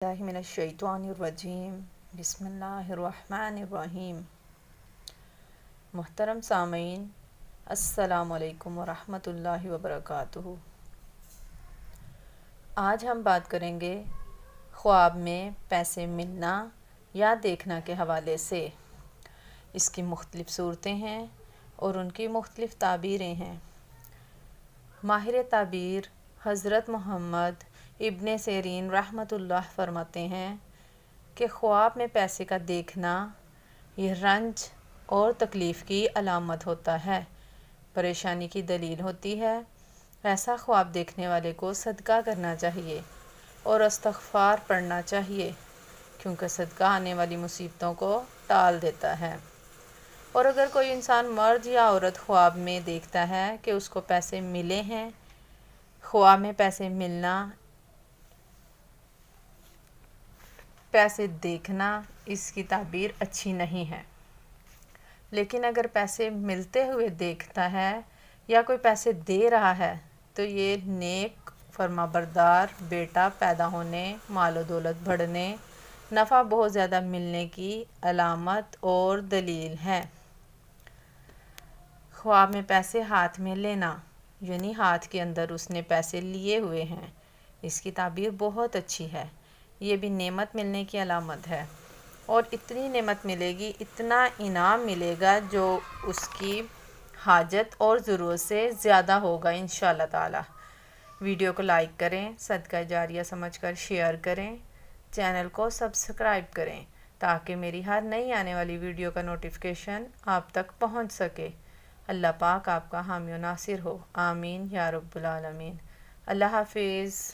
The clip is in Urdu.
اللہ من الشیطان الرجیم بسم اللہ الرحمن الرحیم۔ محترم سامعین، السلام علیکم ورحمۃ اللہ وبرکاتہ۔ آج ہم بات کریں گے خواب میں پیسے ملنا یا دیکھنا کے حوالے سے۔ اس کی مختلف صورتیں ہیں اور ان کی مختلف تعبیریں ہیں۔ ماہر تعبیر حضرت محمد ابن سیرین رحمۃ اللہ فرماتے ہیں کہ خواب میں پیسے کا دیکھنا یہ رنج اور تکلیف کی علامت ہوتا ہے، پریشانی کی دلیل ہوتی ہے۔ ایسا خواب دیکھنے والے کو صدقہ کرنا چاہیے اور استغفار پڑھنا چاہیے، کیونکہ صدقہ آنے والی مصیبتوں کو ٹال دیتا ہے۔ اور اگر کوئی انسان مرد یا عورت خواب میں دیکھتا ہے کہ اس کو پیسے ملے ہیں، خواب میں پیسے ملنا، پیسے دیکھنا، اس کی تعبیر اچھی نہیں ہے۔ لیکن اگر پیسے ملتے ہوئے دیکھتا ہے یا کوئی پیسے دے رہا ہے تو یہ نیک فرما بردار بیٹا پیدا ہونے، مال و دولت بڑھنے، نفع بہت زیادہ ملنے کی علامت اور دلیل ہے۔ خواب میں پیسے ہاتھ میں لینا، یعنی ہاتھ کے اندر اس نے پیسے لیے ہوئے ہیں، اس کی تعبیر بہت اچھی ہے۔ یہ بھی نعمت ملنے کی علامت ہے، اور اتنی نعمت ملے گی، اتنا انعام ملے گا جو اس کی حاجت اور ضرورت سے زیادہ ہوگا انشاءاللہ تعالی۔ ویڈیو کو لائک کریں، صدقہ جاریہ سمجھ کر شیئر کریں، چینل کو سبسکرائب کریں تاکہ میری ہر نئی آنے والی ویڈیو کا نوٹیفیکیشن آپ تک پہنچ سکے۔ اللہ پاک آپ کا حامی و ناصر ہو، آمین یا رب العالمین۔ اللہ حافظ۔